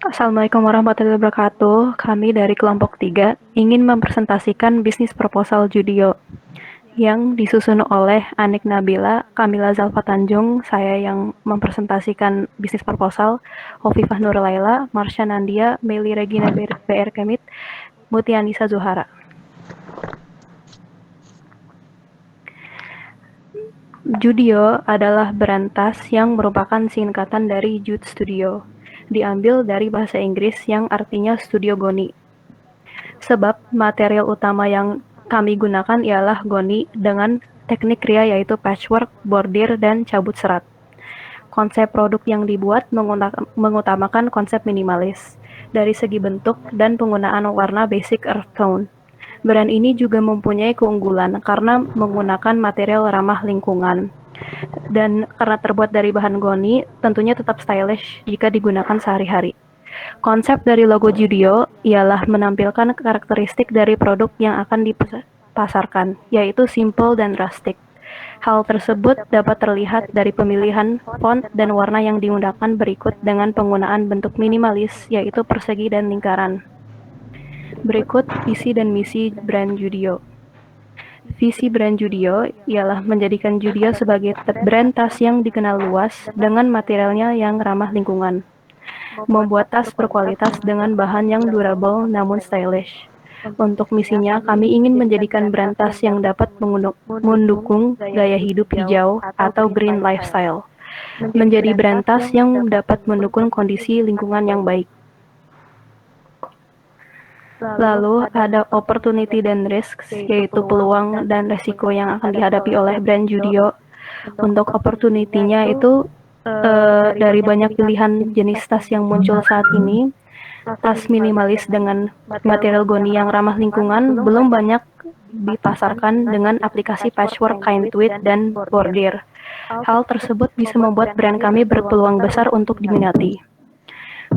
Assalamualaikum warahmatullahi wabarakatuh. Kami dari kelompok 3 ingin mempresentasikan bisnis proposal Judio yang disusun oleh Anik Nabila, Kamila Zalfa Tanjung, saya yang mempresentasikan bisnis proposal, Hovifah Nurlaila, Marsha Nandia, Meli Regina BR Kemit, Mutianisa Zuhara. Judio adalah brand tas yang merupakan singkatan dari Jude Studio, diambil dari bahasa Inggris yang artinya studio goni. Sebab material utama yang kami gunakan ialah goni dengan teknik kria yaitu patchwork, bordir, dan cabut serat. Konsep produk yang dibuat mengutamakan konsep minimalis dari segi bentuk dan penggunaan warna basic earth tone. Brand ini juga mempunyai keunggulan karena menggunakan material ramah lingkungan. Dan karena terbuat dari bahan goni, tentunya tetap stylish jika digunakan sehari-hari. Konsep dari logo Judio ialah menampilkan karakteristik dari produk yang akan dipasarkan, yaitu simple dan rustic. Hal tersebut dapat terlihat dari pemilihan font dan warna yang digunakan berikut dengan penggunaan bentuk minimalis, yaitu persegi dan lingkaran. Berikut visi dan misi brand Judio. Visi brand Judio ialah menjadikan Judio sebagai brand tas yang dikenal luas dengan materialnya yang ramah lingkungan. Membuat tas berkualitas dengan bahan yang durable namun stylish. Untuk misinya, kami ingin menjadikan brand tas yang dapat mendukung gaya hidup hijau atau green lifestyle. Menjadi brand tas yang dapat mendukung kondisi lingkungan yang baik. Lalu ada opportunity dan risks, yaitu peluang dan resiko yang akan dihadapi oleh brand Judio. Untuk opportunity-nya itu dari banyak pilihan jenis tas yang muncul saat ini, tas minimalis dengan material goni yang ramah lingkungan belum banyak dipasarkan dengan aplikasi patchwork, kind tweed, dan bordir. Hal tersebut bisa membuat brand kami berpeluang besar untuk diminati.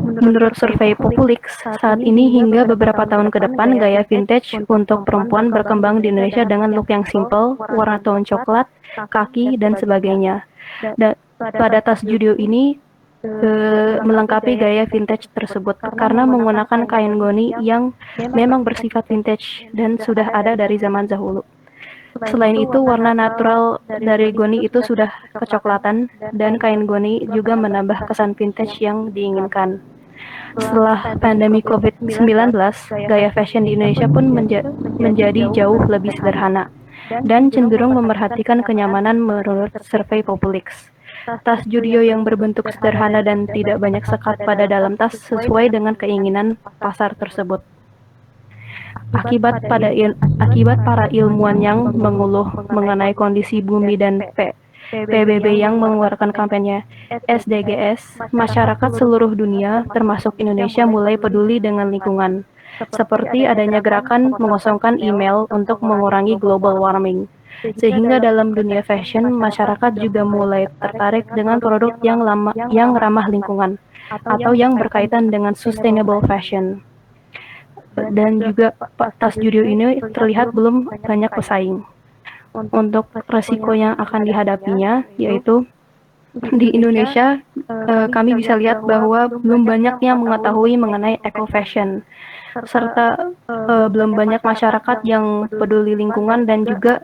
Menurut survei Populix, saat ini hingga beberapa tahun ke depan, gaya vintage untuk perempuan berkembang di Indonesia dengan look yang simple, warna tone coklat, kaki, dan sebagainya. Pada tas Judio ini melengkapi gaya vintage tersebut karena menggunakan kain goni yang memang bersifat vintage dan sudah ada dari zaman dahulu. Selain itu, warna natural dari goni itu sudah kecoklatan dan kain goni juga menambah kesan vintage yang diinginkan. Setelah pandemi COVID-19, gaya fashion di Indonesia pun menjadi jauh lebih sederhana dan cenderung memerhatikan kenyamanan menurut survei Populix. Tas Judio yang berbentuk sederhana dan tidak banyak sekat pada dalam tas sesuai dengan keinginan pasar tersebut. Akibat para ilmuwan yang mengeluh mengenai kondisi bumi dan PBB yang mengeluarkan kampanye SDGs, masyarakat seluruh dunia, termasuk Indonesia, mulai peduli dengan lingkungan, seperti adanya gerakan mengosongkan email untuk mengurangi global warming. Sehingga dalam dunia fashion, masyarakat juga mulai tertarik dengan produk yang ramah lingkungan, atau yang berkaitan dengan sustainable fashion. Dan juga tas Judio ini terlihat belum banyak pesaing. Untuk resiko yang akan dihadapinya, yaitu di Indonesia, kami bisa lihat bahwa belum banyak yang mengetahui mengenai eco fashion, serta belum banyak masyarakat yang peduli lingkungan dan juga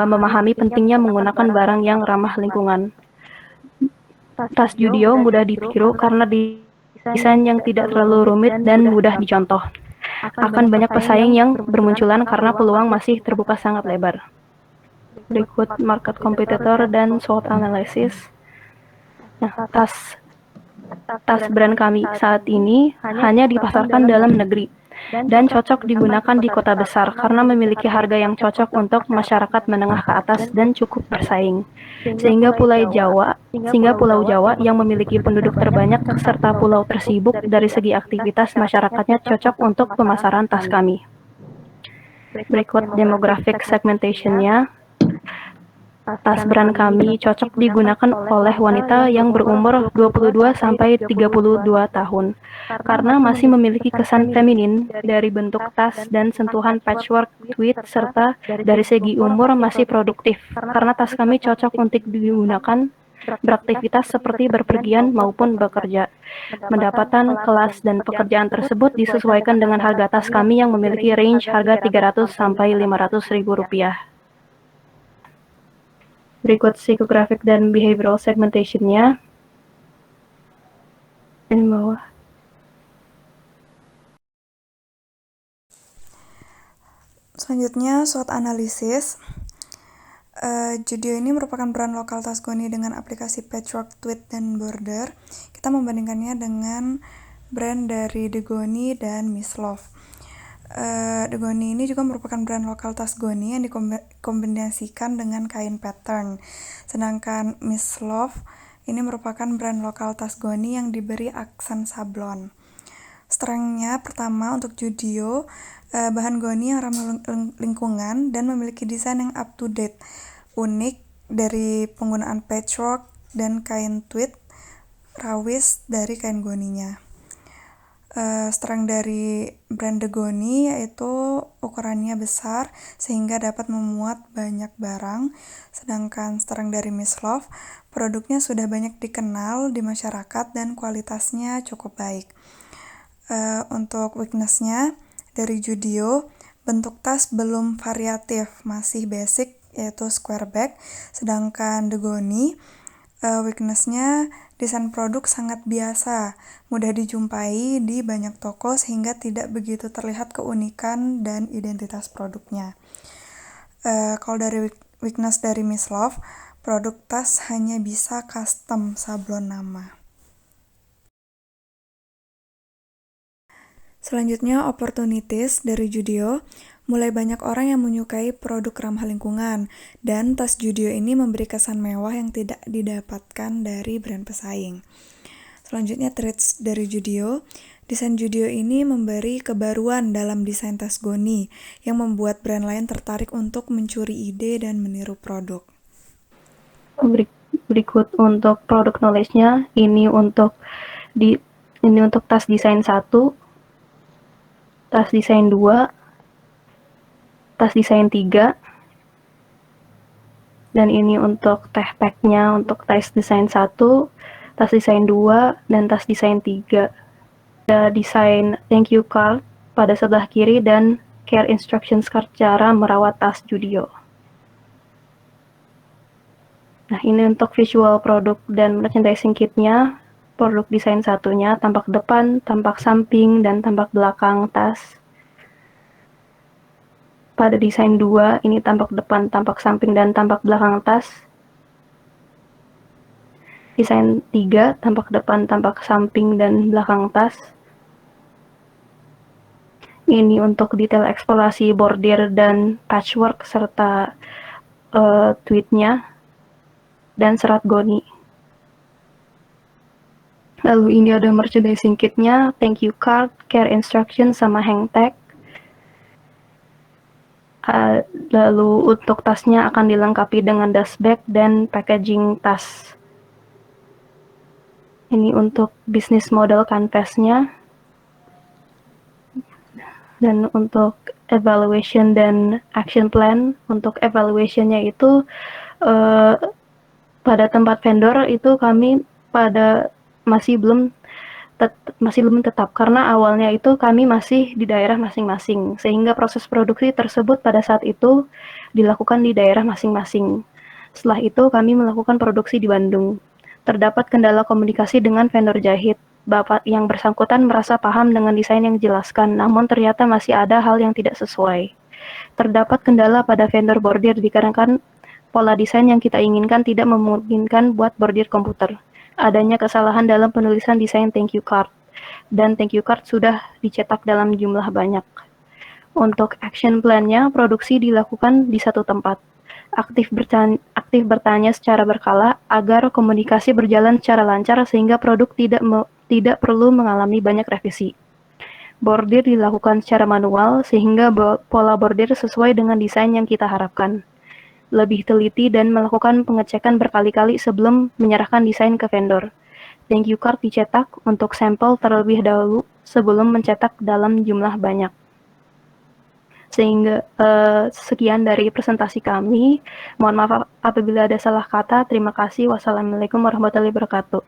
memahami pentingnya menggunakan barang yang ramah lingkungan. Tas Judio mudah ditiru karena desain yang tidak terlalu rumit dan mudah dicontoh. Akan banyak pesaing yang bermunculan karena peluang masih terbuka sangat lebar. Berikut market competitor dan SWOT analysis. Nah, tas brand kami saat ini hanya dipasarkan dalam negeri dan cocok digunakan di kota besar karena memiliki harga yang cocok untuk masyarakat menengah ke atas dan cukup bersaing. Sehingga Pulau Jawa yang memiliki penduduk terbanyak serta pulau tersibuk dari segi aktivitas masyarakatnya cocok untuk pemasaran tas kami. Berikut demographic segmentation-nya. Tas brand kami cocok digunakan oleh wanita yang berumur 22 sampai 32 tahun karena masih memiliki kesan feminin dari bentuk tas dan sentuhan patchwork, tweed, serta dari segi umur masih produktif karena tas kami cocok untuk digunakan beraktivitas seperti berpergian maupun bekerja. Pendapatan, kelas, dan pekerjaan tersebut disesuaikan dengan harga tas kami yang memiliki range harga 300 sampai 500 ribu rupiah. Berikut psychographic dan behavioral segmentation-nya. Ini bawah. Selanjutnya, SWOT analisis. Judio ini merupakan brand lokal tas Goni dengan aplikasi Patchwork, Tweet, dan Border. Kita membandingkannya dengan brand dari The Goni dan Miss Love. The Goni ini juga merupakan brand lokal tas Goni yang dikombinasikan dengan kain pattern. Sedangkan Miss Love ini merupakan brand lokal tas Goni yang diberi aksen sablon. Strength-nya pertama untuk Judio, bahan Goni yang ramah lingkungan dan memiliki desain yang up to date, unik dari penggunaan patchwork dan kain tweed rawis dari kain Goninya. Strength dari brand The Goni yaitu ukurannya besar sehingga dapat memuat banyak barang, sedangkan strength dari Miss Love, produknya sudah banyak dikenal di masyarakat dan kualitasnya cukup baik. Untuk weakness-nya dari Judio, bentuk tas belum variatif, masih basic yaitu square back, sedangkan The Goni weakness-nya desain produk sangat biasa, mudah dijumpai di banyak toko sehingga tidak begitu terlihat keunikan dan identitas produknya. Kalau dari weakness dari Miss Love, produk tas hanya bisa custom sablon nama. Selanjutnya, opportunities dari Judio. Mulai banyak orang yang menyukai produk ramah lingkungan, dan tas Judio ini memberi kesan mewah yang tidak didapatkan dari brand pesaing. Selanjutnya, traits dari Judio. Desain Judio ini memberi kebaruan dalam desain tas Goni, yang membuat brand lain tertarik untuk mencuri ide dan meniru produk. Berikut untuk product knowledge-nya, ini untuk tas desain 1, tas desain 2, tas desain 3, dan ini untuk teh pack-nya untuk tas desain 1, tas desain 2, dan tas desain 3. Ada desain thank you card pada sebelah kiri dan care instructions card cara merawat tas Judio. Nah, ini untuk visual produk dan merchandising kit-nya. Produk desain satunya, tampak depan, tampak samping, dan tampak belakang tas. Pada desain 2, ini tampak depan, tampak samping, dan tampak belakang tas. Desain 3, tampak depan, tampak samping, dan belakang tas. Ini untuk detail eksplorasi bordir dan patchwork serta tweetnya dan serat Goni. Lalu ini ada merchandising kitnya, thank you card, care instruction, sama hang tag. Lalu untuk tasnya akan dilengkapi dengan dust bag dan packaging tas. Ini untuk bisnis model canvasnya. Dan untuk evaluation dan action plan, untuk evaluationnya itu pada tempat vendor itu kami masih belum tetap karena awalnya itu kami masih di daerah masing-masing, sehingga proses produksi tersebut pada saat itu dilakukan di daerah masing-masing. Setelah itu kami melakukan produksi di Bandung. Terdapat kendala komunikasi dengan vendor jahit. Bapak yang bersangkutan merasa paham dengan desain yang dijelaskan, namun ternyata masih ada hal yang tidak sesuai. Terdapat kendala pada vendor bordir dikarenakan pola desain yang kita inginkan tidak memungkinkan buat bordir komputer. Adanya kesalahan dalam penulisan desain thank you card, dan thank you card sudah dicetak dalam jumlah banyak. Untuk action plan-nya, produksi dilakukan di satu tempat. Aktif bertanya secara berkala agar komunikasi berjalan secara lancar sehingga produk tidak perlu mengalami banyak revisi. Bordir dilakukan secara manual sehingga pola bordir sesuai dengan desain yang kita harapkan. Lebih teliti dan melakukan pengecekan berkali-kali sebelum menyerahkan desain ke vendor. Thank you card dicetak untuk sampel terlebih dahulu sebelum mencetak dalam jumlah banyak. Sehingga sekian dari presentasi kami. Mohon maaf apabila ada salah kata. Terima kasih. Wassalamualaikum warahmatullahi wabarakatuh.